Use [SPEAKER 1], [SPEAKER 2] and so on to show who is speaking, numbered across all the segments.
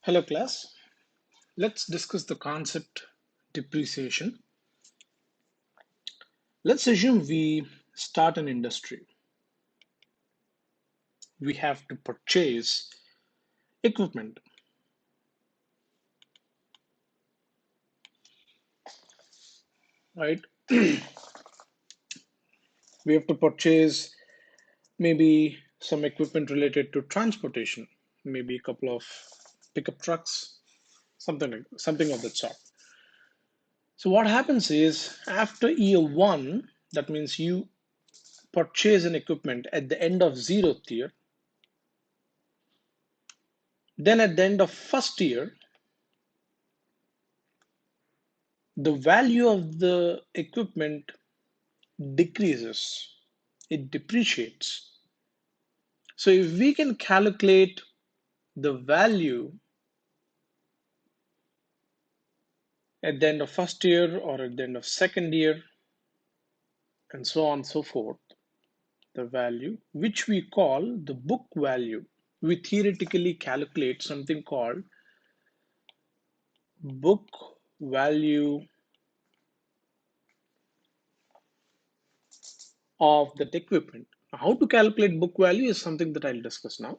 [SPEAKER 1] Hello class, let's discuss the concept depreciation. Let's assume we start an industry. We have to purchase equipment, right? We have to purchase maybe some equipment related to transportation, maybe a couple of pickup trucks, something of that sort. So what happens is after year one, that means you purchase an equipment at the end of 0th year. Then at the end of first year, the value of the equipment decreases, it depreciates. So if we can calculate the value at the end of first year or at the end of second year and so on and so forth, the value which we call the book value, we theoretically calculate something called book value of that equipment. How to calculate book value is something that I'll discuss now.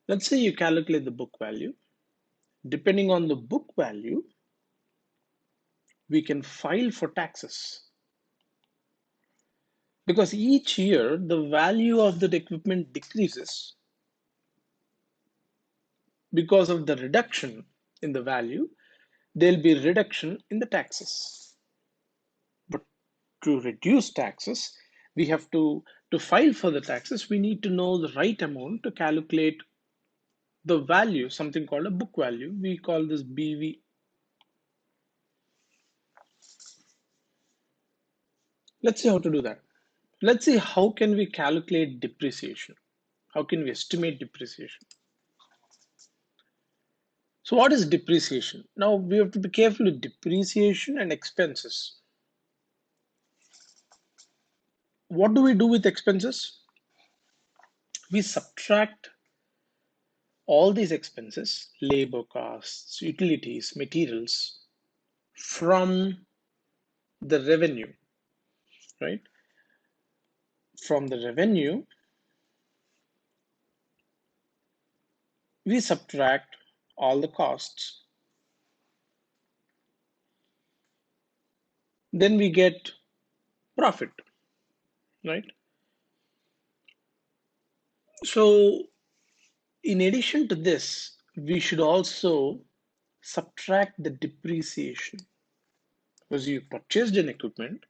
[SPEAKER 1] Let's say you calculate the book value. Depending on the book value, we can file for taxes. Because each year, the value of that equipment decreases because of the reduction in the value, there'll be reduction in the taxes. But to reduce taxes, we have to file for the taxes, we need to know the right amount to calculate the value, something called a book value. We call this BV. Let's see how to do that. Let's see how can we calculate depreciation. How can we estimate depreciation? So what is depreciation? Now we have to be careful with depreciation and expenses. What do we do with expenses? We subtract all these expenses, labor costs, utilities, materials, from the revenue, right? From the revenue, we subtract all the costs. Then we get profit, right? So in addition to this, we should also subtract the depreciation. Because you purchased an equipment,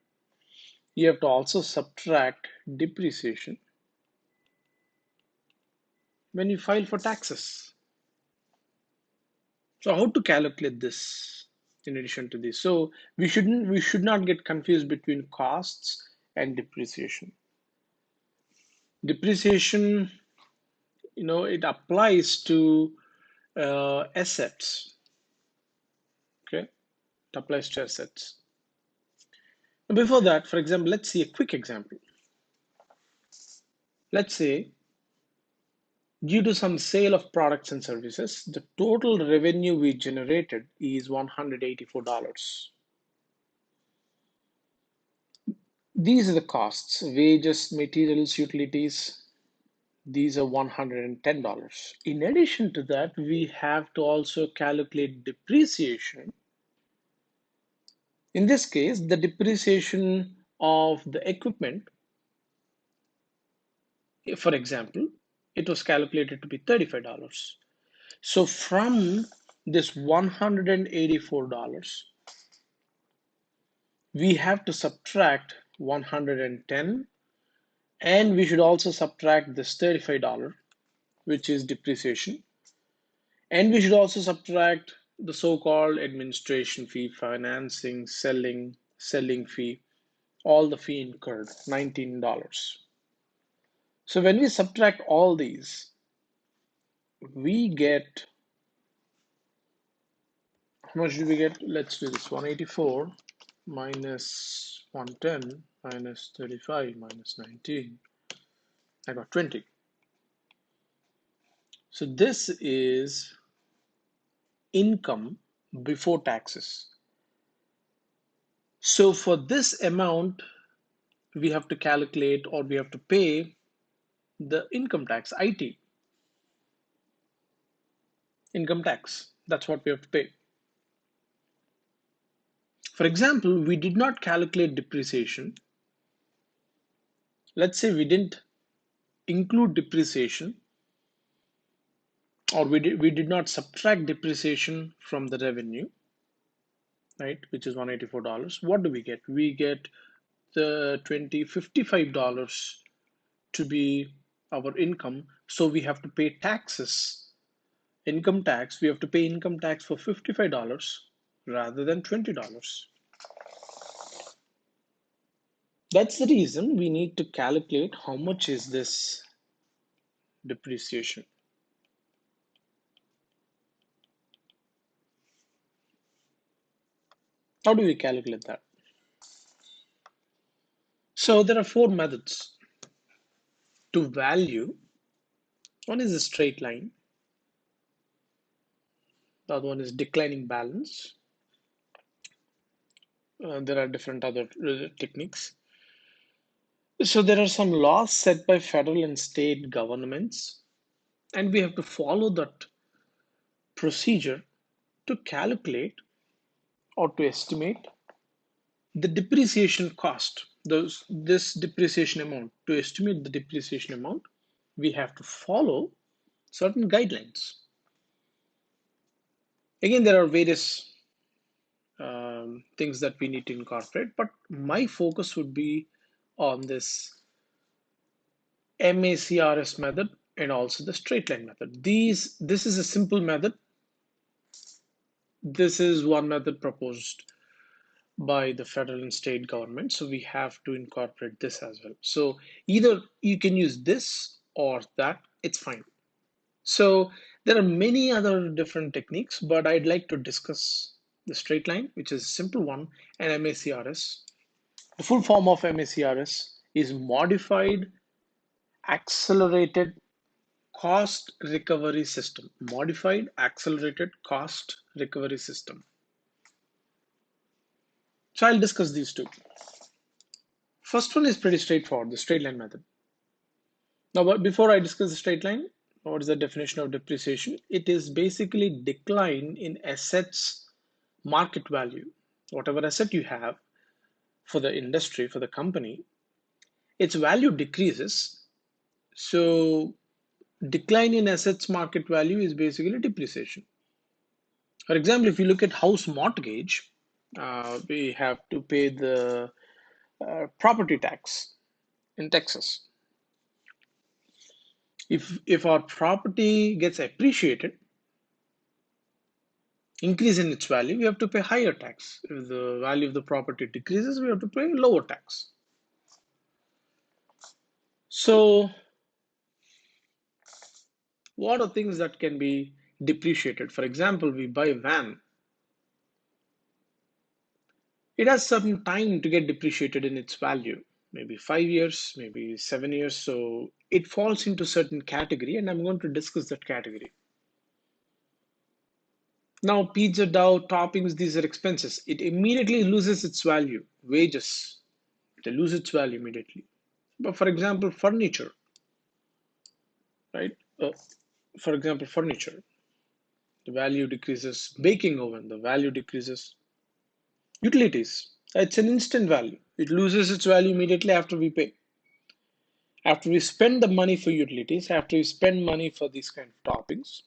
[SPEAKER 1] you have to also subtract depreciation when you file for taxes. So how to calculate this in addition to this? So we should not get confused between costs and depreciation. Depreciation, it applies to assets. Okay, it applies to assets. Before that, for example, let's see a quick example. Let's say due to some sale of products and services, the total revenue we generated is $184. These are the costs, wages, materials, utilities. These are $110. In addition to that, we have to also calculate depreciation. In this case, the depreciation of the equipment, for example, it was calculated to be $35. So from this $184, we have to subtract 110, and we should also subtract this $35, which is depreciation. And we should also subtract the so-called administration fee, financing, selling fee, all the fee incurred, $19. So when we subtract all these, we get, how much do we get? Let's do this, 184 minus 110 minus 35 minus 19. I got 20. So this is income before taxes. So for this amount, we have to calculate or we have to pay the income tax, IT, income tax. That's what we have to pay. For example, we did not calculate depreciation. Let's say we didn't include depreciation, or we did not subtract depreciation from the revenue, right, which is $184. What do we get? We get the $55 to be our income. So we have to pay taxes, income tax. We have to pay income tax for $55 rather than $20. That's the reason we need to calculate how much is this depreciation. How do we calculate that? So there are four methods to value. One is a straight line. The other one is declining balance. There are different other techniques. So there are some laws set by federal and state governments, and we have to follow that procedure to calculate or to estimate the depreciation cost. This depreciation amount, to estimate the depreciation amount, we have to follow certain guidelines. Again, there are various things that we need to incorporate, but my focus would be on this MACRS method and also the straight line method. This is a simple method. This is one method proposed by the federal and state government, so we have to incorporate this as well. So either you can use this or that, it's fine. So there are many other different techniques, but I'd like to discuss the straight line, which is a simple one, and MACRS. The full form of MACRS is Modified Accelerated Cost Recovery System. Modified Accelerated Cost Recovery System. So I'll discuss these two. First one is pretty straightforward, the straight line method. Now, but before I discuss the straight line, what is the definition of depreciation? It is basically decline in assets market value. Whatever asset you have for the industry, for the company, its value decreases. So decline in assets market value is basically depreciation. For example, if you look at house mortgage, we have to pay the property tax in Texas. If our property gets appreciated, increase in its value, we have to pay higher tax. If the value of the property decreases, we have to pay lower tax. So what are things that can be depreciated? For example, we buy a van. It has certain time to get depreciated in its value, maybe 5 years, maybe 7 years. So it falls into certain category, and I'm going to discuss that category. Now, pizza dough, toppings, these are expenses. It immediately loses its value. Wages, they lose its value immediately. But for example, furniture, right? For example, furniture, the value decreases. Baking oven, the value decreases. Utilities, it's an instant value. It loses its value immediately after we pay. After we spend the money for utilities, after we spend money for these kind of toppings,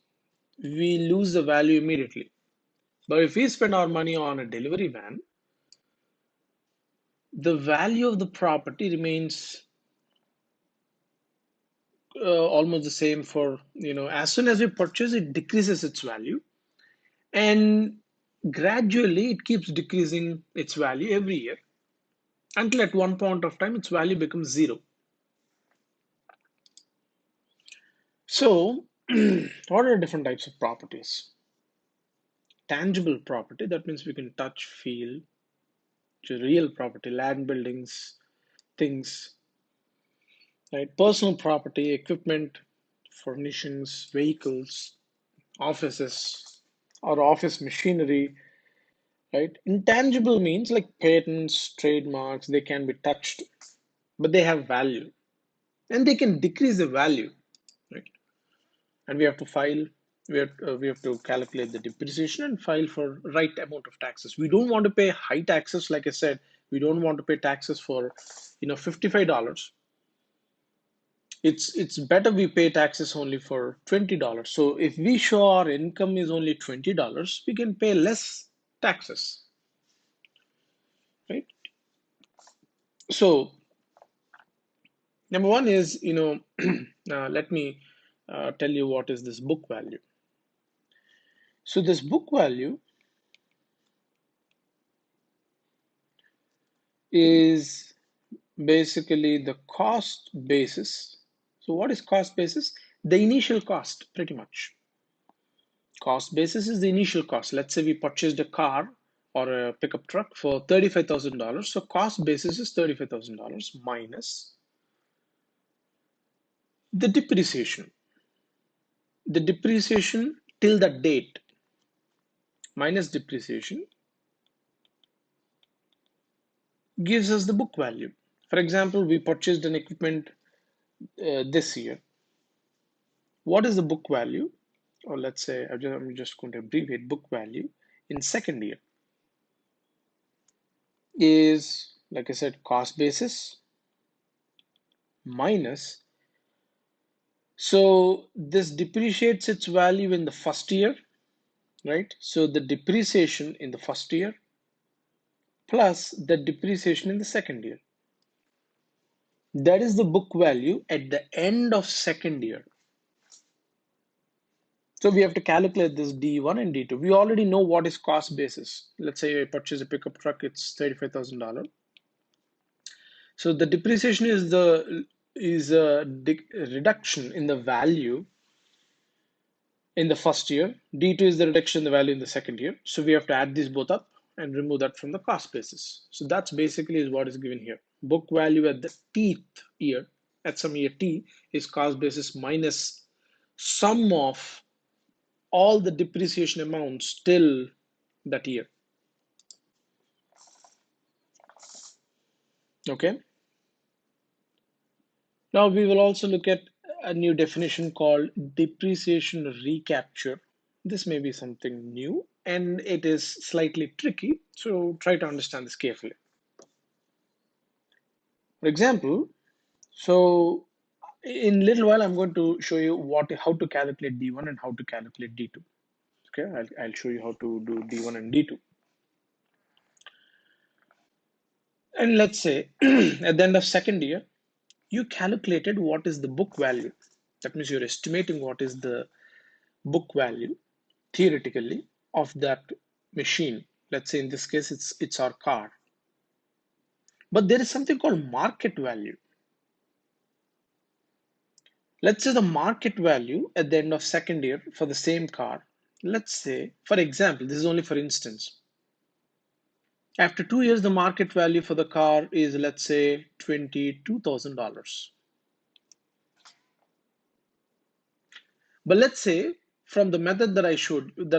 [SPEAKER 1] we lose the value immediately. But if we spend our money on a delivery van, the value of the property remains almost the same for, as soon as we purchase, it decreases its value. And gradually, it keeps decreasing its value every year until at one point of time, its value becomes zero. So, what are different types of properties? Tangible property, that means we can touch, feel, to real property, land, buildings, things, right? Personal property, equipment, furnishings, vehicles, offices. or office machinery, right? Intangible means like patents, trademarks, they can be touched, but they have value and they can decrease the value, right? And we have to file, we have to calculate the depreciation and file for right amount of taxes. We don't want to pay high taxes, like I said. We don't want to pay taxes for, $55. It's better we pay taxes only for $20. So if we show our income is only $20, we can pay less taxes, right? So number one is, let me tell you what is this book value. So this book value is basically the cost basis. So what is cost basis? The initial cost, pretty much. Cost basis is the initial cost. Let's say we purchased a car or a pickup truck for $35,000. So cost basis is $35,000 minus the depreciation. The depreciation till the date minus depreciation gives us the book value. For example, we purchased an equipment this year. What is the book value? Or let's say, I'm just going to abbreviate book value in second year is, like I said, cost basis minus. So this depreciates its value in the first year, right? So the depreciation in the first year plus the depreciation in the second year. That is the book value at the end of second year. So we have to calculate this D1 and D2. We already know what is cost basis. Let's say I purchase a pickup truck, it's $35,000. So the depreciation is a reduction in the value in the first year. D2 is the reduction in the value in the second year. So we have to add these both up and remove that from the cost basis. So that's basically is what is given here. Book value at the teeth year, at some year T, is cost basis minus sum of all the depreciation amounts till that year. Okay. Now we will also look at a new definition called depreciation recapture. This may be something new and it is slightly tricky, so try to understand this carefully. For example, so in little while I'm going to show you how to calculate D1 and how to calculate D2. Okay, I'll show you how to do D1 and D2. And let's say at the end of second year, you calculated what is the book value. That means you're estimating what is the book value theoretically of that machine. Let's say in this case it's our car. But there is something called market value. Let's say the market value at the end of second year for the same car. Let's say, for example, this is only for instance. After 2 years, the market value for the car is, let's say, $22,000. But let's say from the method that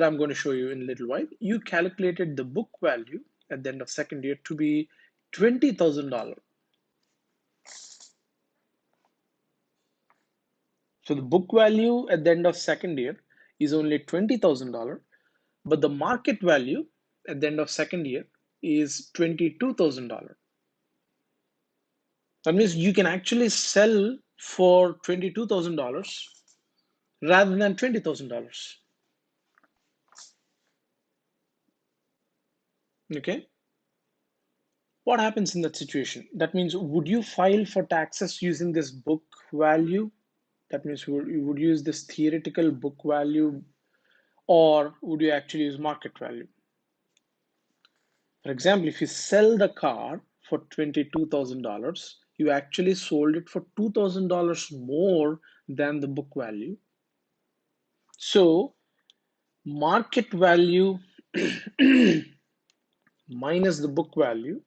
[SPEAKER 1] I'm going to show you in a little while, you calculated the book value at the end of second year to be $20,000. So the book value at the end of second year is only $20,000, but the market value at the end of second year is $22,000. That means you can actually sell for $22,000 rather than $20,000. Okay. What happens in that situation? That means, would you file for taxes using this book value? That means you would use this theoretical book value, or would you actually use market value? For example, if you sell the car for $22,000, you actually sold it for $2,000 more than the book value. So market value minus the book value,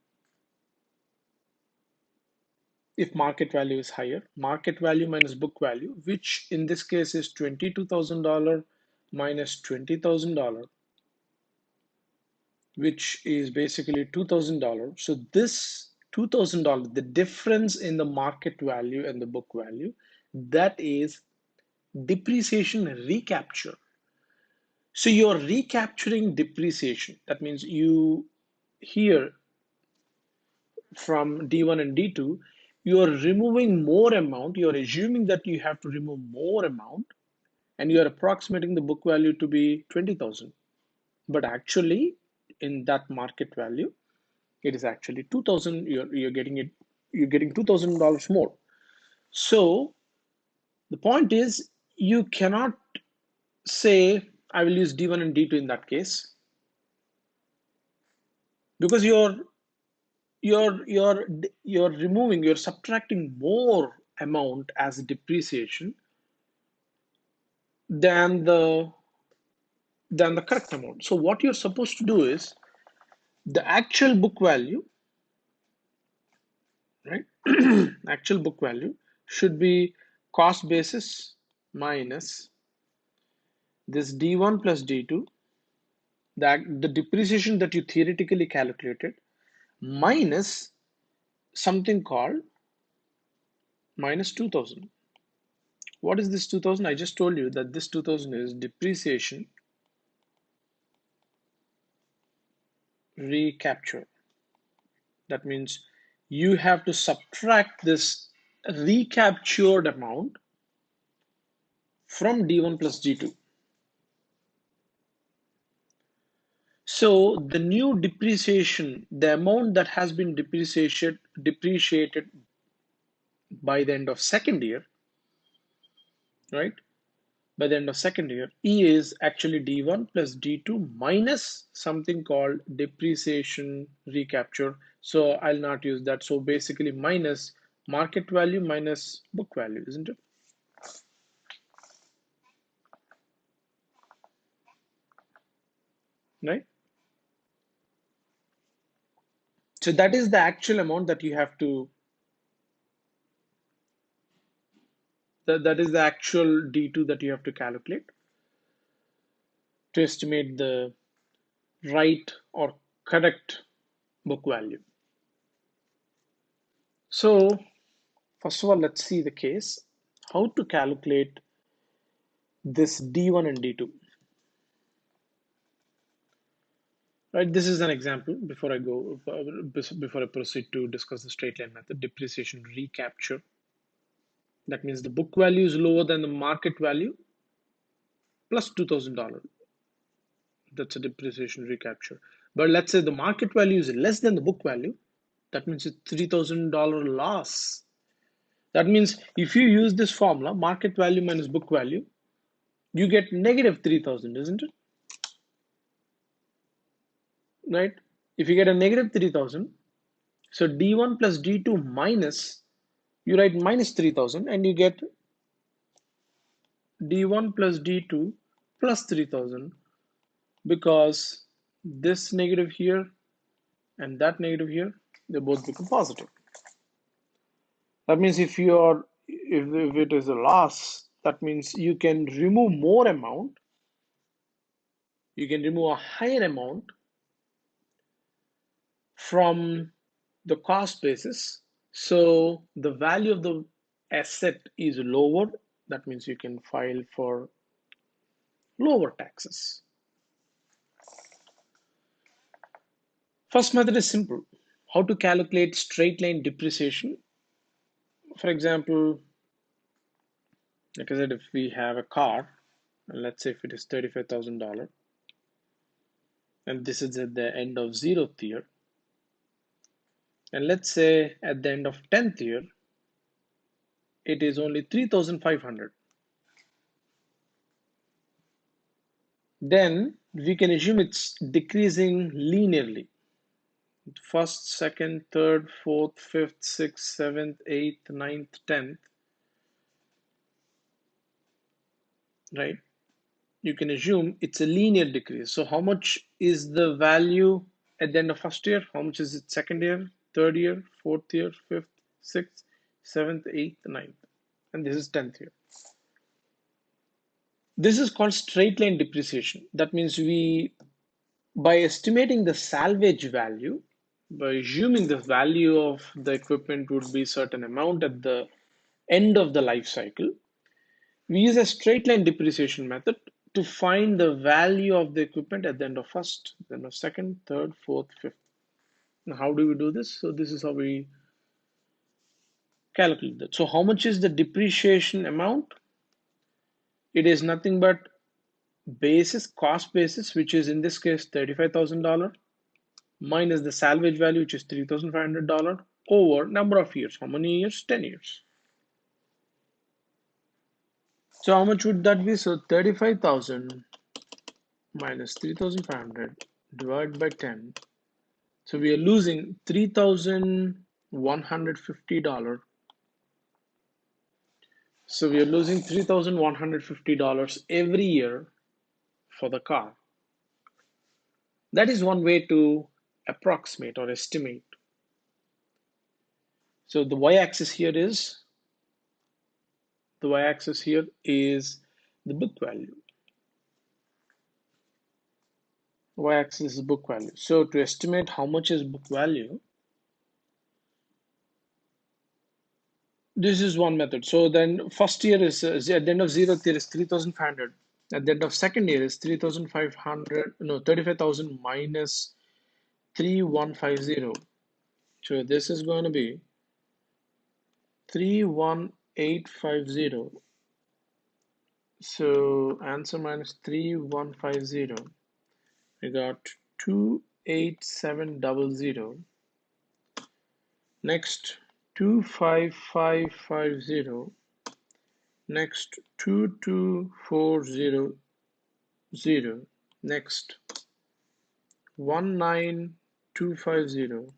[SPEAKER 1] if market value is higher, market value minus book value, which in this case is $22,000 minus $20,000, which is basically $2,000. So this $2,000, the difference in the market value and the book value, that is depreciation recapture. So you're recapturing depreciation. That means you here from D1 and D2, you're removing more amount. You're assuming that you have to remove more amount, and you're approximating the book value to be 20,000. But actually, in that market value, it is actually 2,000. You're getting it. You're getting $2,000 more. So the point is, you cannot say I will use D1 and D2 in that case, because you're subtracting more amount as depreciation than the correct amount. So what you're supposed to do is the actual book value, right? Actual book value should be cost basis minus this D1 plus D2, that the depreciation that you theoretically calculated, minus something called minus 2000. What is this 2000? I just told you that this 2000 is depreciation recapture. That means you have to subtract this recaptured amount from D1 plus D2. So the new depreciation, the amount that has been depreciated by the end of second year, right? By the end of second year, E is actually D1 plus D2 minus something called depreciation recapture. So I'll not use that. So basically minus market value minus book value, isn't it? Right? So that is the actual amount that you have to, that is the actual D2 that you have to calculate to estimate the right or correct book value. So first of all, let's see the case, how to calculate this D1 and D2. Right, this is an example before I proceed to discuss the straight line method. Depreciation recapture. That means the book value is lower than the market value plus $2,000. That's a depreciation recapture. But let's say the market value is less than the book value. That means it's $3,000 loss. That means if you use this formula, market value minus book value, you get negative 3,000, isn't it? Right? If you get a negative 3,000, so D1 plus D2 minus, you write minus 3,000 and you get D1 plus D2 plus 3,000, because this negative here and that negative here, they both become positive. That means if it is a loss, that means you can remove more amount, you can remove a higher amount from the cost basis. So the value of the asset is lower. That means you can file for lower taxes. First method is simple. How to calculate straight line depreciation. For example, like I said, if we have a car, and let's say if it is $35,000, and this is at the end of 0th year, and let's say at the end of 10th year, it is only 3,500. Then we can assume it's decreasing linearly. First, second, third, fourth, fifth, sixth, seventh, eighth, ninth, 10th, right? You can assume it's a linear decrease. So how much is the value at the end of first year? How much is it second year, third year, fourth year, fifth, sixth, seventh, eighth, ninth? And this is 10th year. This is called straight line depreciation. That means By estimating the salvage value, by assuming the value of the equipment would be certain amount at the end of the life cycle, we use a straight line depreciation method to find the value of the equipment at the end of first, then of second, third, fourth, fifth. Now, how do we do this? So this is how we calculate that. So how much is the depreciation amount? It is nothing but basis, cost basis, which is in this case $35,000, minus the salvage value, which is $3,500, over number of years. How many years? 10 years. So how much would that be? So 35,000 minus 3,500 divided by 10. So we are losing $3,150. So we are losing $3,150 every year for the car. That is one way to approximate or estimate. So the y-axis here is the y-axis here is the book value. Y-axis is book value. So to estimate how much is book value, this is one method. So then first year is at the end of 0th year is 3,500. At the end of second year is 3,500, no, 35,000 minus 3,150. So this is going to be 3,1850. So answer minus 3,150. We got 28700. Next 25550. Next 22400. Next 19250.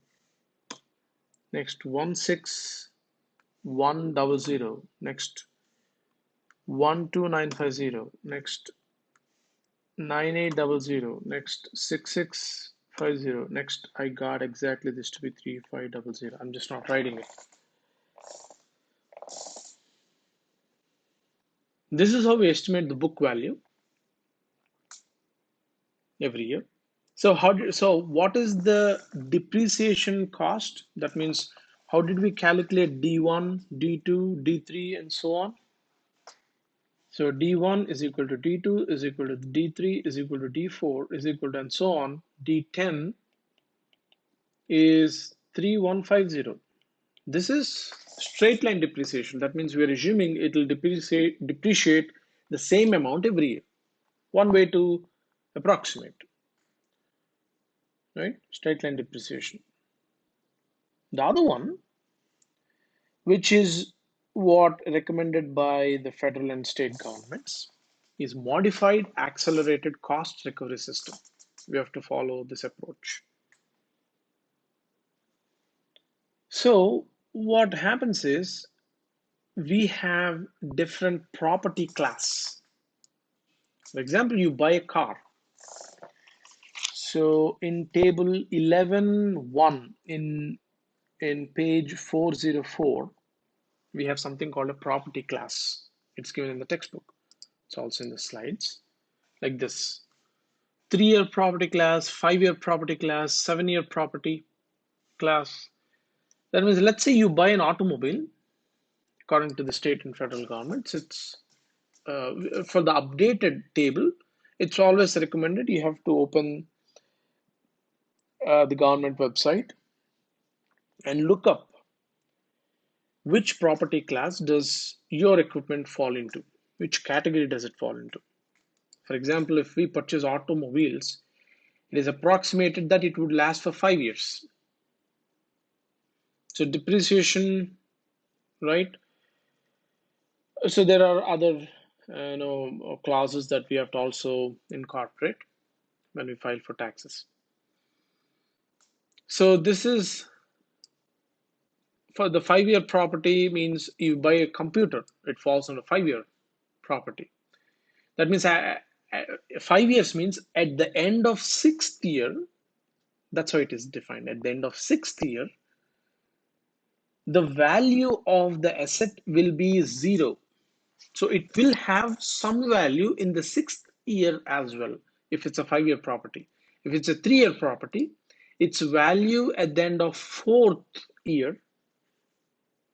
[SPEAKER 1] Next 16100. Next 12950. Next 9800. Next 6650. Next, I got exactly this to be 3500. I'm just not writing it. This is how we estimate the book value every year. So what is the depreciation cost? That means how did we calculate D1, D2, D3, and so on? So D1 is equal to D2 is equal to D3 is equal to D4 is equal to and so on. D10 is 3150. This is straight line depreciation. That means we are assuming it will depreciate the same amount every year. One way to approximate, right? Straight line depreciation. The other one, which is what recommended by the federal and state governments, is modified accelerated cost recovery system. We have to follow this approach. So what happens is we have different property class. For example, you buy a car. So in table 11.1 in page 404, we have something called a property class. It's given in the textbook. It's also in the slides, like this. 3-year property class, 5-year property class, 7-year property class. That means, let's say you buy an automobile, according to the state and federal governments, it's for the updated table, it's always recommended you have to open the government website and look up which property class does your equipment fall into, which category does it fall into. For example, if we purchase automobiles, it is approximated that it would last for 5 years. So depreciation, right? So there are other clauses that we have to also incorporate when we file for taxes. So this is for the 5-year property means you buy a computer, it falls on a 5-year property. That means 5 years means at the end of 6th year, that's how it is defined. At the end of 6th year, the value of the asset will be 0. So it will have some value in the 6th year as well, if it's a 5-year property. If it's a 3-year property, its value at the end of 4th year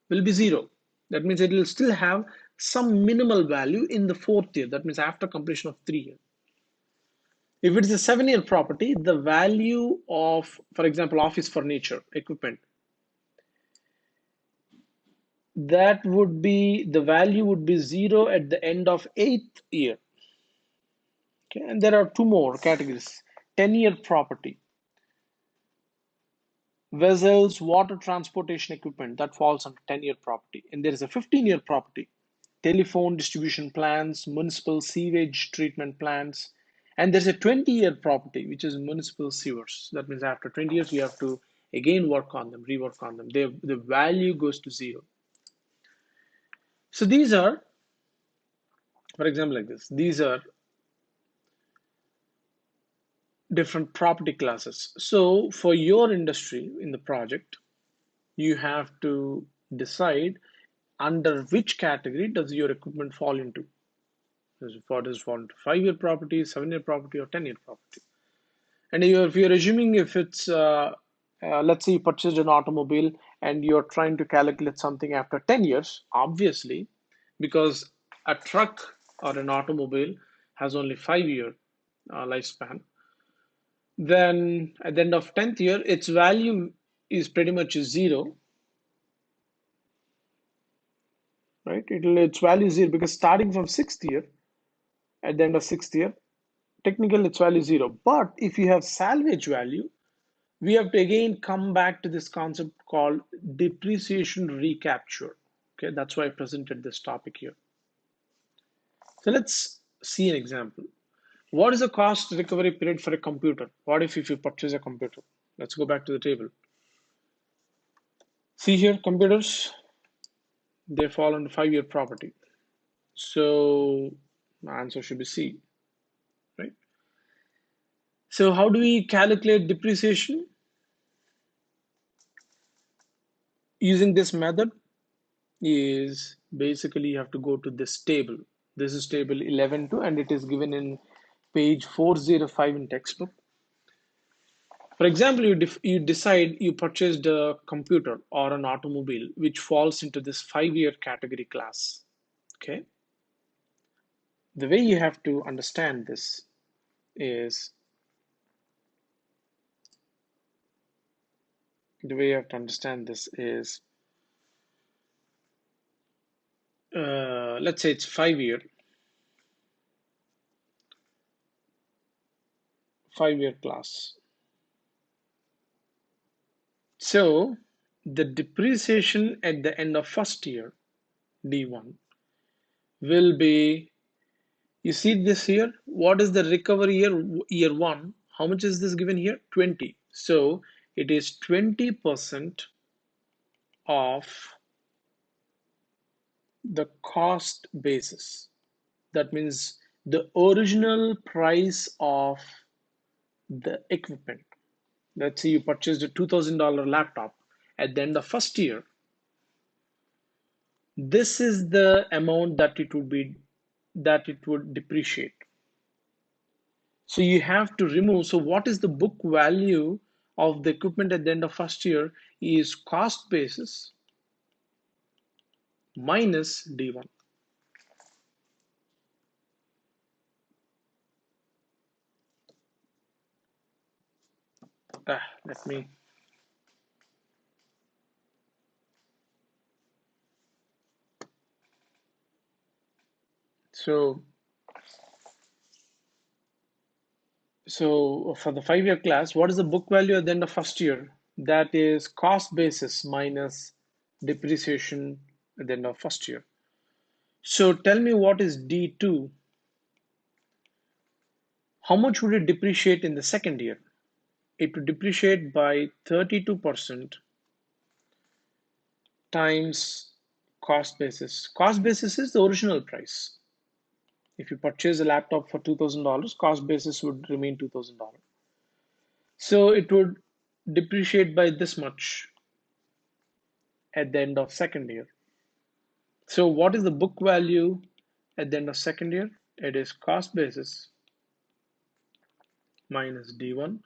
[SPEAKER 1] will be 0. That means it will still have some minimal value in the 4th year. That means after completion of 3 years. If it is a 7-year property, the value of, for example, office furniture, equipment, that would be, the value would be 0 at the end of 8th year. Okay, and there are two more categories. 10-year property, vessels, water transportation equipment, that falls under 10-year property. And there is a 15-year property, telephone distribution plants, municipal sewage treatment plants. And there's a 20-year property, which is municipal sewers. That means after 20 years, you have to again work on them, rework on them. The value goes to 0. So these are, for example, like this, these are different property classes. So for your industry in the project, you have to decide under which category does your equipment fall into. Does it fall into 5-year property, 7-year property, or 10-year property? And if you're assuming if it's, let's say you purchased an automobile and you're trying to calculate something after 10 years, obviously, because a truck or an automobile has only 5-year lifespan, then at the end of 10th year, its value is pretty much 0, right? Its value is 0 because starting from 6th year, at the end of 6th year, technically its value is 0. But if you have salvage value, we have to again come back to this concept called depreciation recapture. Okay, that's why I presented this topic here. So let's see an example. What is the cost recovery period for a computer? What if you purchase a computer? Let's go back to the table. See here, computers, they fall under 5-year property. So the answer should be C, right? So how do we calculate depreciation? Using this method is basically you have to go to this table. This is table 11.2 and it is given in page 405 in textbook. For example, you decide you purchased a computer or an automobile which falls into this 5-year category class. Okay. The way you have to understand this is let's say it's 5-year class. So the depreciation at the end of first year, D1, will be, you see this here, what is the recovery year 1? How much is this given here? 20. So it is 20% of the cost basis. That means the original price of the equipment. Let's say you purchased a $2,000 laptop at the end of first year. This is the amount that it would depreciate. So you have to remove. So what is the book value of the equipment at the end of first year is cost basis minus D1. Let me. So for the 5-year class, what is the book value at the end of first year? That is cost basis minus depreciation at the end of first year. So tell me what is D2? How much would it depreciate in the second year? It would depreciate by 32% times cost basis. Cost basis is the original price. If you purchase a laptop for $2,000, cost basis would remain $2,000. So it would depreciate by this much at the end of second year. So what is the book value at the end of second year? It is cost basis minus D1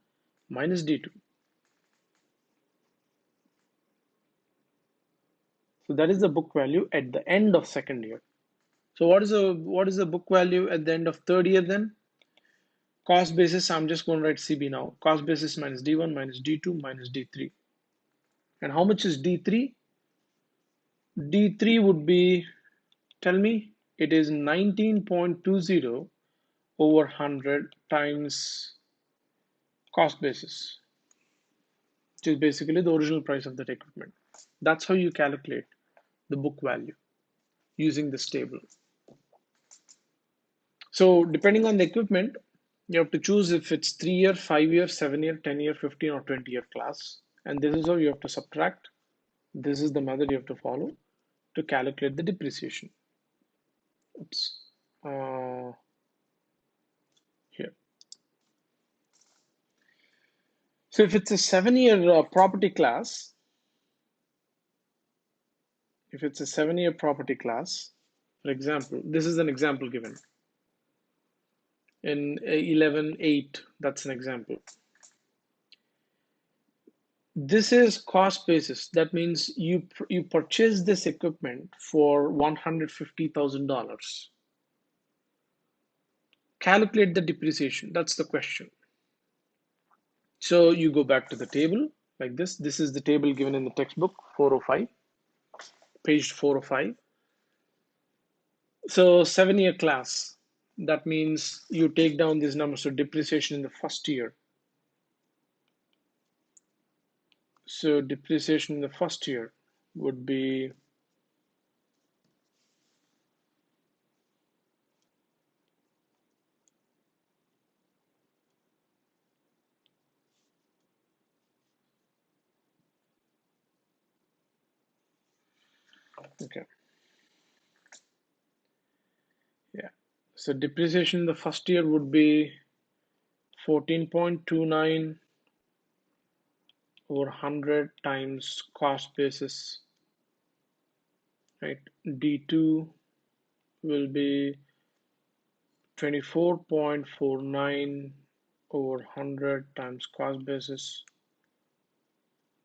[SPEAKER 1] minus D2. So that is the book value at the end of second year. So what is the book value at the end of third year then? Cost basis, I'm just going to write CB now. Cost basis minus D1 minus D2 minus D3. And how much is D3? D3 would be, tell me, it is 19.20 over 100 times cost basis, which is basically the original price of that equipment. That's how you calculate the book value using this table. So depending on the equipment, you have to choose if it's 3-year, 5-year, 7-year, 10-year, 15 or 20-year class. And this is how you have to subtract. This is the method you have to follow to calculate the depreciation. Oops. Here. So if it's a 7-year property class, for example, this is an example given in 11.8, that's an example. This is cost basis. That means you purchase this equipment for $150,000. Calculate the depreciation. That's the question. So you go back to the table like this. This is the table given in the textbook 405, page 405. So 7-year class. That means you take down these numbers. So depreciation in the first year. So depreciation in the first year would be okay. Yeah. So depreciation in the first year would be 14.29 over 100 times cost basis, right? D2 will be 24.49 over 100 times cost basis,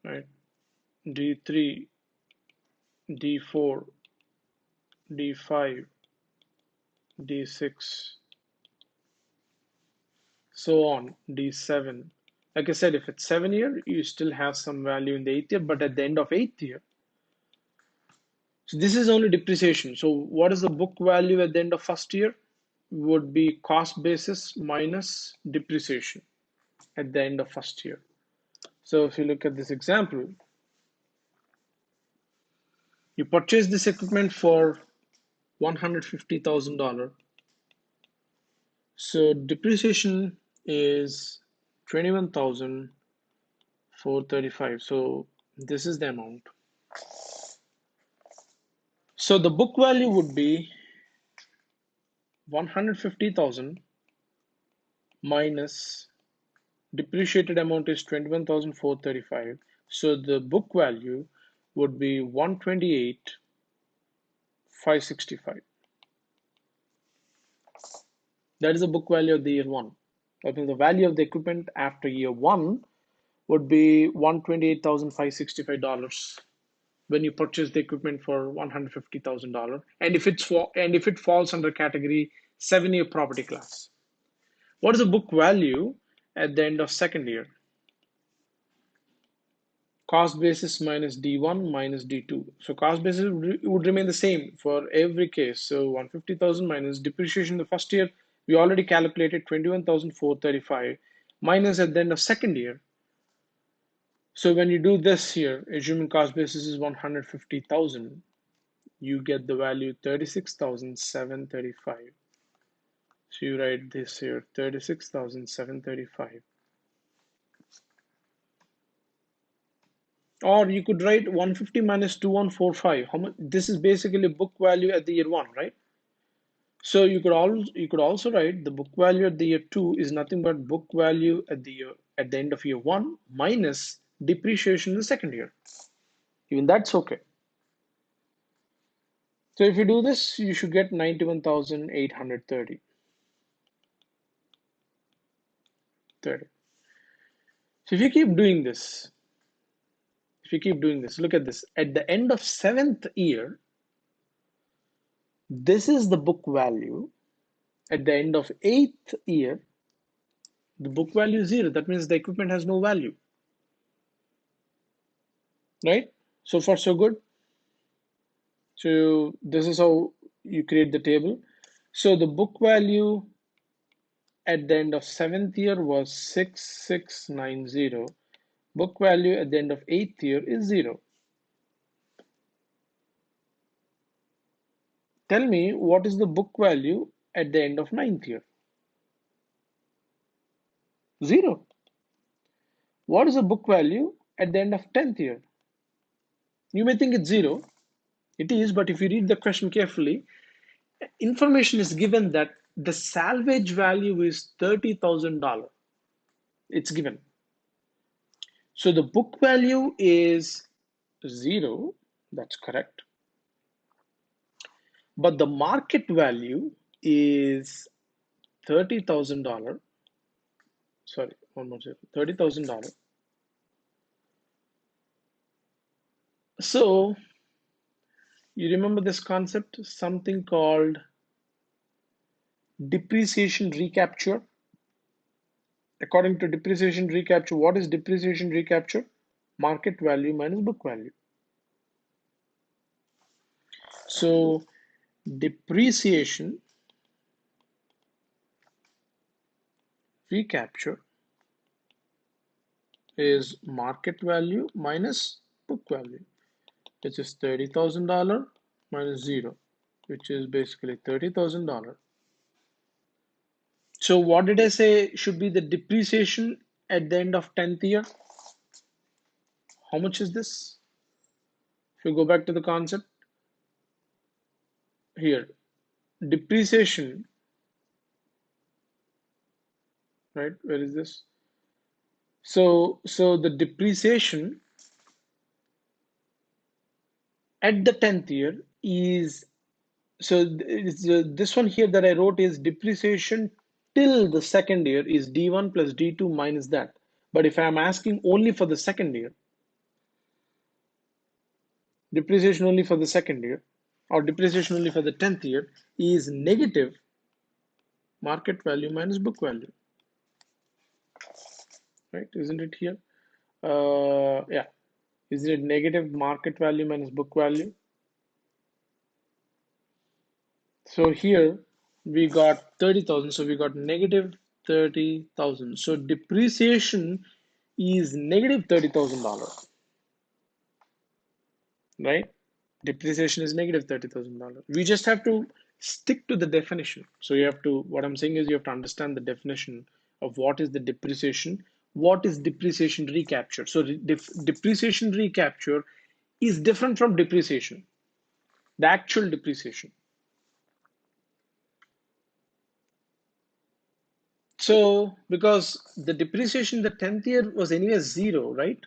[SPEAKER 1] right? D3, D4, D5, D6, so on, D7. Like I said, if it's 7-year, you still have some value in the 8th year, but at the end of 8th year, so this is only depreciation. So what is the book value at the end of first year? Would be cost basis minus depreciation at the end of first year. So if you look at this example, you purchase this equipment for $150,000. So depreciation is 21,435. So this is the amount. So the book value would be 150,000 minus depreciated amount is 21,435. So the book value would be 128,565. That is the book value of the year one. That means the value of the equipment after year one would be $128,565 when you purchase the equipment for $150,000. And if it falls under category 7-year property class. What is the book value at the end of second year? Cost basis minus D1 minus D2. So cost basis would remain the same for every case. So 150,000 minus depreciation in the first year, we already calculated 21,435 minus at the end of second year. So when you do this here, assuming cost basis is 150,000, you get the value 36,735. So you write this here, 36,735. Or you could write 150 minus 2145. How much? This is basically book value at the year one, right? So you could also write the book value at the year two is nothing but book value at the end of year one minus depreciation in the second year. Even that's okay. So if you do this, you should get 91,830. 30. So if you keep doing this, look at this. At the end of 7th year, this is the book value. At the end of 8th year, the book value is 0. That means the equipment has no value, right? So far, so good. So this is how you create the table. So the book value at the end of 7th year was 6690. Book value at the end of 8th year is 0. Tell me what is the book value at the end of 9th year? 0. What is the book value at the end of 10th year? You may think it's 0. It is, but if you read the question carefully, information is given that the salvage value is $30,000. It's given. So the book value is 0. That's correct. But the market value is $30,000. Sorry, one more zero. $30,000. So you remember this concept, something called depreciation recapture. According to depreciation recapture, what is depreciation recapture? Market value minus book value. So depreciation recapture is market value minus book value, which is $30,000 minus 0, which is basically $30,000. So what did I say should be the depreciation at the end of 10th year? How much is this? If you go back to the concept here, depreciation, right? Where is this? So the depreciation at the 10th year is, so this one here that I wrote is depreciation till the second year is D1 plus D2 minus that. But if I'm asking only for the second year, depreciation only for the second year, or depreciation only for the 10th year is negative market value minus book value, right? Isn't it here? Yeah. Isn't it negative market value minus book value? So here we got 30,000. So we got negative 30,000. So depreciation is negative $30,000, right? Depreciation is negative $30,000. We just have to stick to the definition. So you have to, what I'm saying is you have to understand the definition of what is the depreciation, what is depreciation recapture. So depreciation recapture is different from depreciation, the actual depreciation. So because the depreciation in the 10th year was anyway 0, right?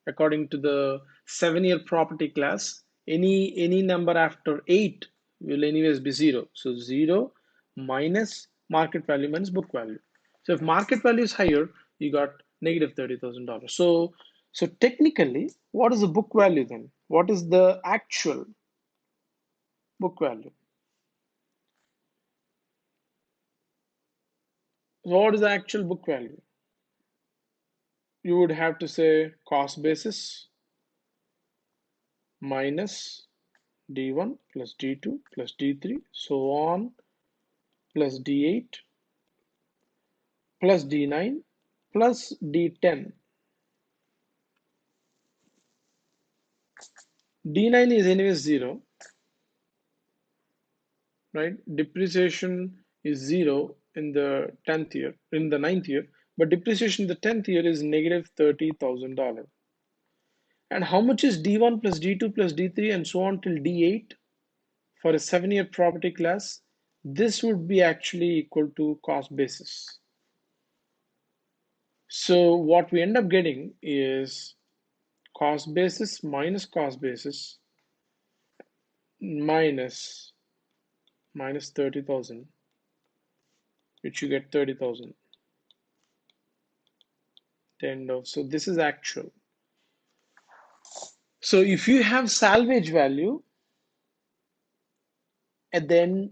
[SPEAKER 1] According to the 7-year property class, any number after 8 will anyways be 0. So 0 minus market value minus book value. So if market value is higher, you got negative $30,000. So technically, what is the book value then? What is the actual book value? So what is the actual book value? You would have to say cost basis minus D1 plus D2 plus D3, so on, plus D8 plus D9 plus D10. D9 is anyway 0, right? Depreciation is 0 in the 10th year, in the 9th year, but depreciation in the 10th year is negative $30,000. And how much is D1 plus D2 plus D3 and so on till D8 for a 7-year property class? This would be actually equal to cost basis. So what we end up getting is cost basis minus cost basis minus 30,000, which you get 30,000. the end of, so this is actual. So if you have salvage value at the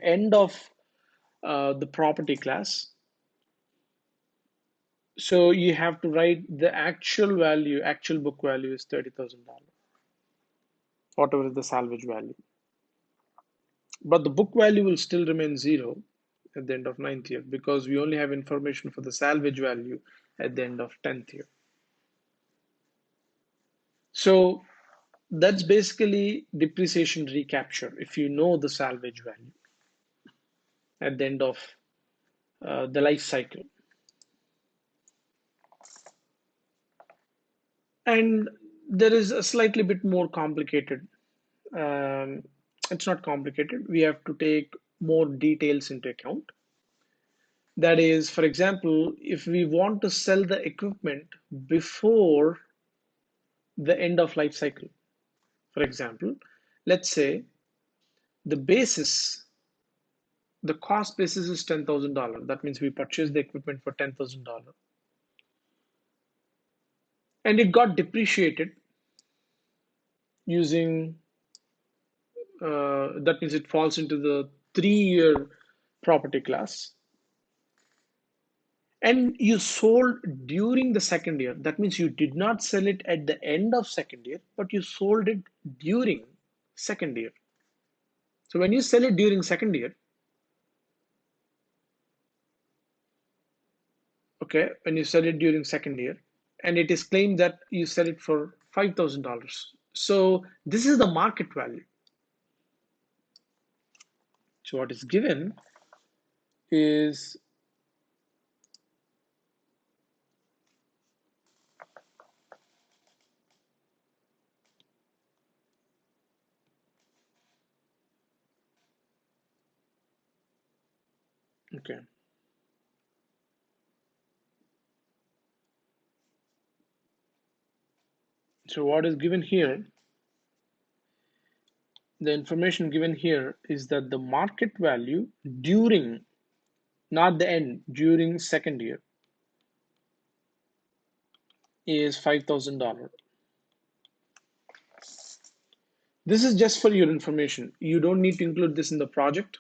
[SPEAKER 1] end, of the property class, so you have to write the actual value, actual book value is $30,000, whatever is the salvage value. But the book value will still remain zero at the end of ninth year because we only have information for the salvage value at the end of 10th year. So that's basically depreciation recapture if you know the salvage value at the end of the life cycle. And there is a slightly bit more complicated. It's not complicated. We have to take more details into account. That is, for example, if we want to sell the equipment before the end of life cycle, for example, let's say the basis, the cost basis is $10,000. That means we purchased the equipment for $10,000 and it got depreciated using, that means it falls into the 3-year property class. And you sold during the second year. That means you did not sell it at the end of second year, but you sold it during second year. So when you sell it during second year, okay, when you sell it during second year, and it is claimed that you sell it for $5,000. So this is the market value. So what is given is okay. So what is given here, the information given here is that the market value during, not the end, during second year is $5,000. This is just for your information. You don't need to include this in the project,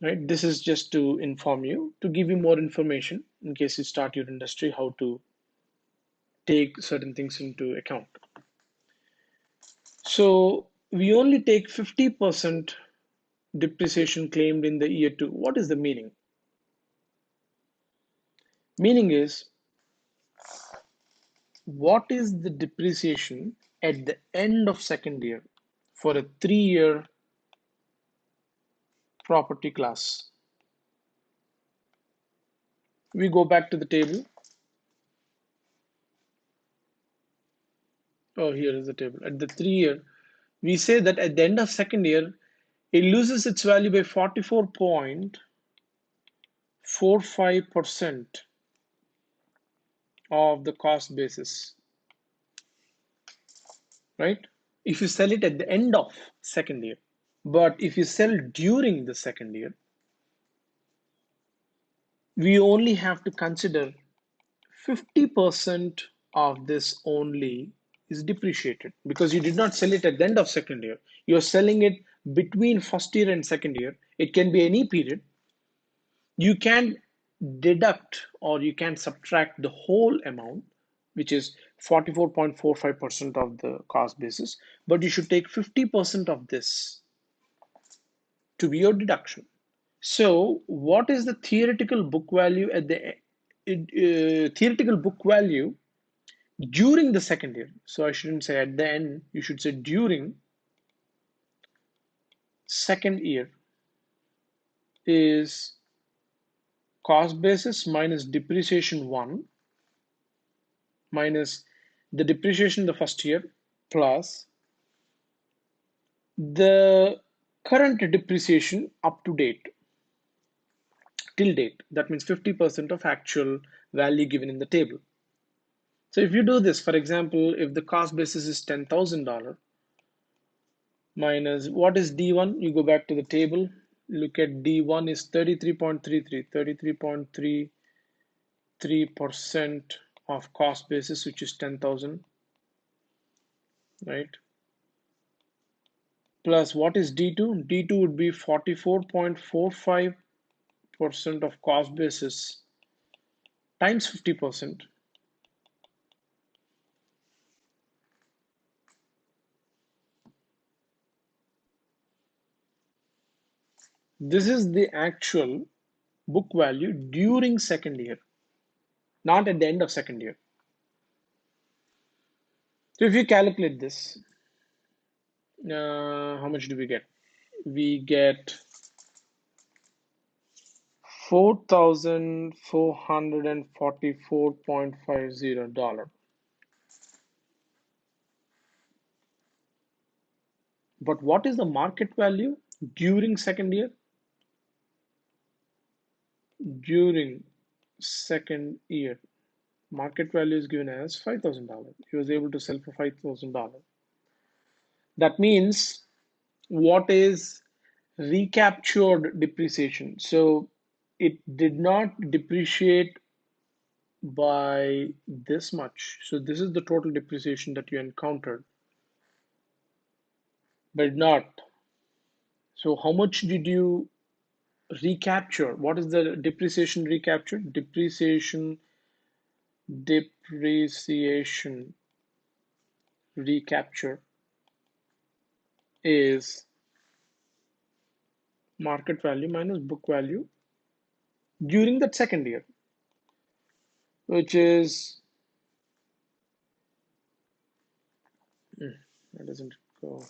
[SPEAKER 1] right? This is just to inform you, to give you more information in case you start your industry, how to take certain things into account. So we only take 50% depreciation claimed in the year 2. What is the meaning? Meaning is, what is the depreciation at the end of second year for a 3-year property class? We go back to the table. Oh, here is the table. At the 3-year, we say that at the end of second year, it loses its value by 44.45% of the cost basis, right? If you sell it at the end of second year. But if you sell during the second year, we only have to consider 50% of this only is depreciated because you did not sell it at the end of second year. You're selling it between first year and second year. It can be any period. You can deduct or you can subtract the whole amount, which is 44.45% of the cost basis, but you should take 50% of this to be your deduction. So what is the theoretical book value at the theoretical book value during the second year? So I shouldn't say at the end, you should say during second year is cost basis minus depreciation 1 minus the depreciation the first year plus the current depreciation up to date, till date. That means 50% of actual value given in the table. So if you do this, for example, if the cost basis is $10,000 minus what is D1, you go back to the table, Look at D1 is 33.33, 33.33% of cost basis, which is 10,000, right? Plus what is D2? D2 would be 44.45% of cost basis times 50%. This is the actual book value during second year, not at the end of second year. So if you calculate this, how much do we get? We get $4,444.50. But what is the market value during second year? During second year, market value is given as $5,000. He was able to sell for $5,000. That means what is recaptured depreciation? So it did not depreciate by this much. So this is the total depreciation that you encountered, but not. So how much did you recapture? What is the depreciation recapture? Depreciation recapture is market value minus book value during that second year, which is that doesn't go.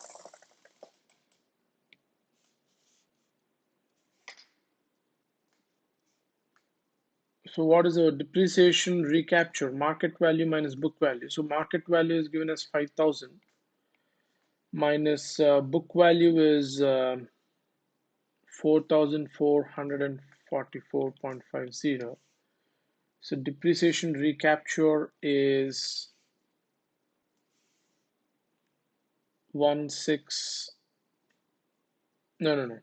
[SPEAKER 1] So what is a depreciation recapture? Market value minus book value. So market value is given as 5,000 minus book value is 4,444.50. So depreciation recapture is 16, no,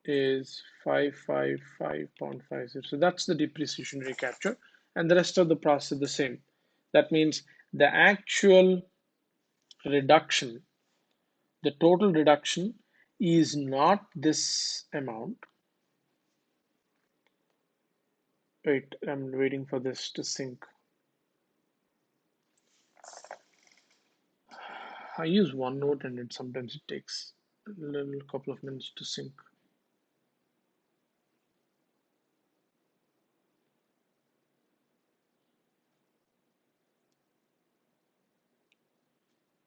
[SPEAKER 1] is 555.50. So that's the depreciation recapture, and the rest of the process is the same. That means the actual reduction, the total reduction is not this amount. Wait, I'm waiting for this to sync. I use OneNote and sometimes it takes a little couple of minutes to sync.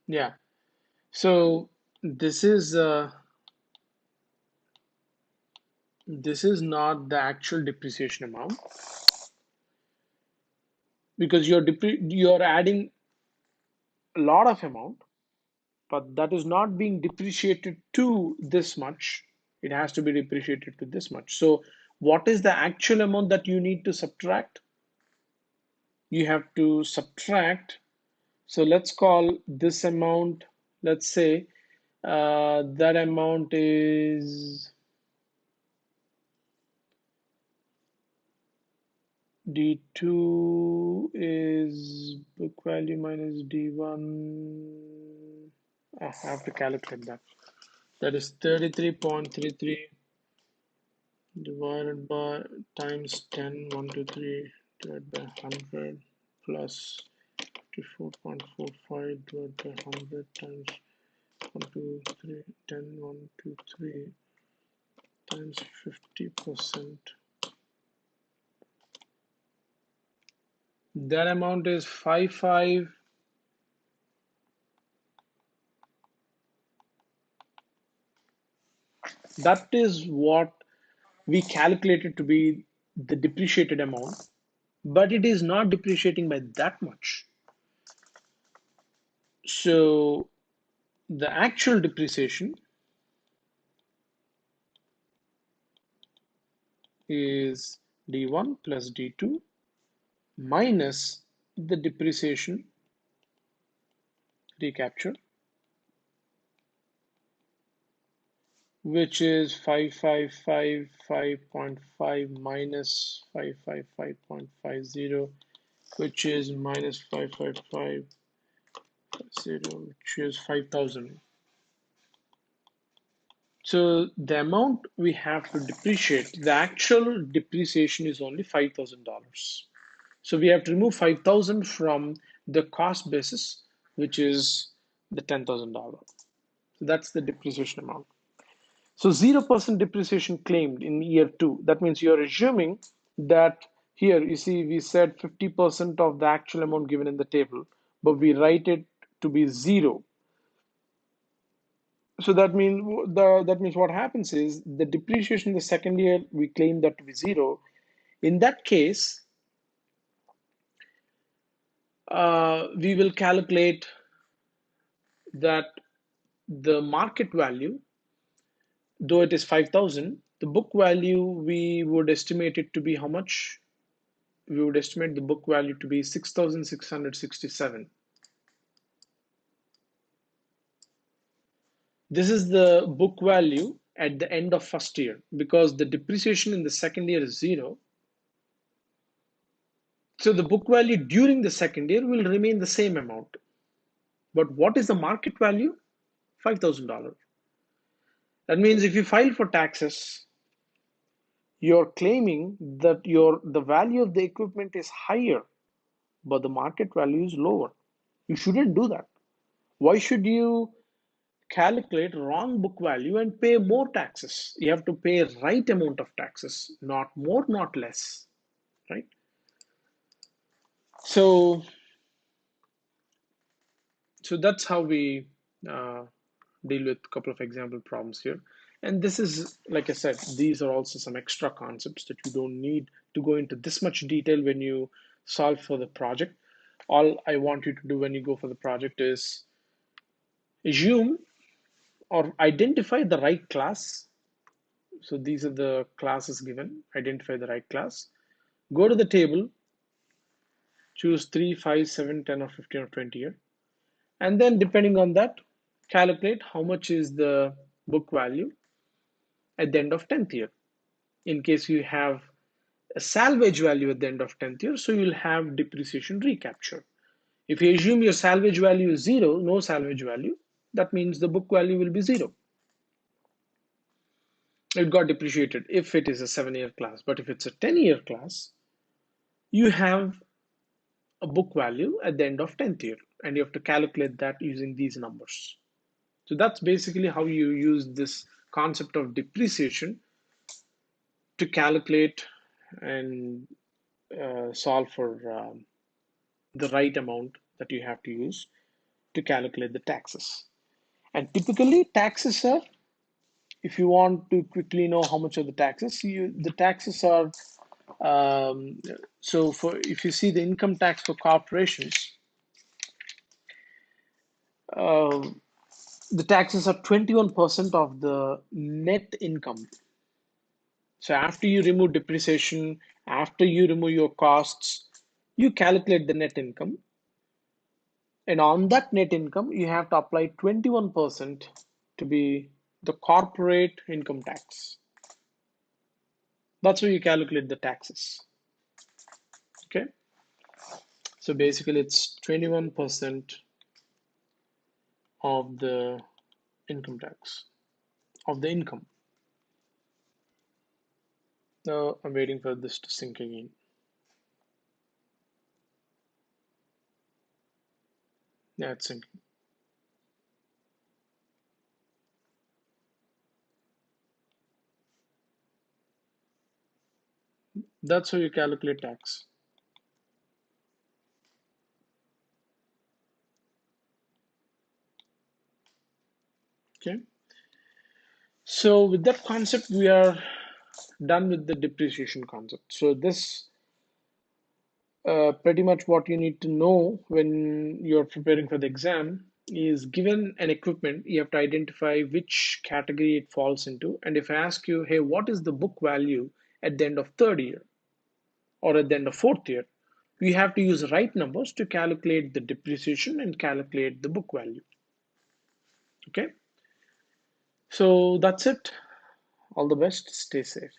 [SPEAKER 1] Yeah, so this is not the actual depreciation amount, because you're adding a lot of amount, but that is not being depreciated to this much. It has to be depreciated to this much. So what is the actual amount that you need to subtract? You have to subtract. So let's call this amount, let's say that amount is D2 is book value minus D1. I have to calculate that. That is 33.33 divided by times 10, 1, 2, 3 divided by 100 plus 24.45 divided by 100 times 1, 2, 3, 10, 1, 2, 3 times 50%. That amount is 55. That is what we calculated to be the depreciated amount, but it is not depreciating by that much. So the actual depreciation is D1 plus D2 minus the depreciation recapture which is 5555.5 minus 555.50, which is minus 5550, which is 5,000. So the amount we have to depreciate, the actual depreciation is only $5,000. So we have to remove 5,000 from the cost basis, which is the $10,000. So that's the depreciation amount. So 0% depreciation claimed in year two. That means you're assuming that here, you see, we said 50% of the actual amount given in the table, but we write it to be zero. So that means what happens is the depreciation in the second year, we claim that to be zero. In that case, we will calculate that the market value, though it is 5,000, the book value we would estimate it to be how much? We would estimate the book value to be 6,667. This is the book value at the end of first year, because the depreciation in the second year is zero. So the book value during the second year will remain the same amount. But what is the market value? $5,000. That means if you file for taxes, you're claiming that the value of the equipment is higher, but the market value is lower. You shouldn't do that. Why should you calculate wrong book value and pay more taxes? You have to pay right amount of taxes, not more, not less, right? So, so that's how we uh, deal with a couple of example problems here. And this is, like I said, these are also some extra concepts that you don't need to go into this much detail when you solve for the project. All I want you to do when you go for the project is assume or identify the right class. So these are the classes given. Identify the right class. Go to the table, choose 3, 5, 7, 10, or 15, or 20 here. And then depending on that, calculate how much is the book value at the end of 10th year. In case you have a salvage value at the end of 10th year, so you'll have depreciation recapture. If you assume your salvage value is zero, no salvage value, that means the book value will be zero. It got depreciated if it is a 7-year class. But if it's a 10-year class, you have a book value at the end of 10th year, and you have to calculate that using these numbers. So that's basically how you use this concept of depreciation to calculate and solve for the right amount that you have to use to calculate the taxes. And typically taxes are, if you want to quickly know how much of the taxes, the taxes are, um, so for if you see the income tax for corporations, uh, the taxes are 21% of the net income. So after you remove depreciation, after you remove your costs, you calculate the net income. And on that net income, you have to apply 21% to be the corporate income tax. That's how you calculate the taxes. Okay. So basically it's 21% of the income tax, of the income. Now I'm waiting for this to sink again. Yeah, it's sinking. That's how you calculate tax. Okay. So with that concept, we are done with the depreciation concept. So this pretty much what you need to know when you're preparing for the exam is, given an equipment, you have to identify which category it falls into. And if I ask you, hey, what is the book value at the end of third year or at the end of fourth year, we have to use right numbers to calculate the depreciation and calculate the book value. Okay. So that's it. All the best. Stay safe.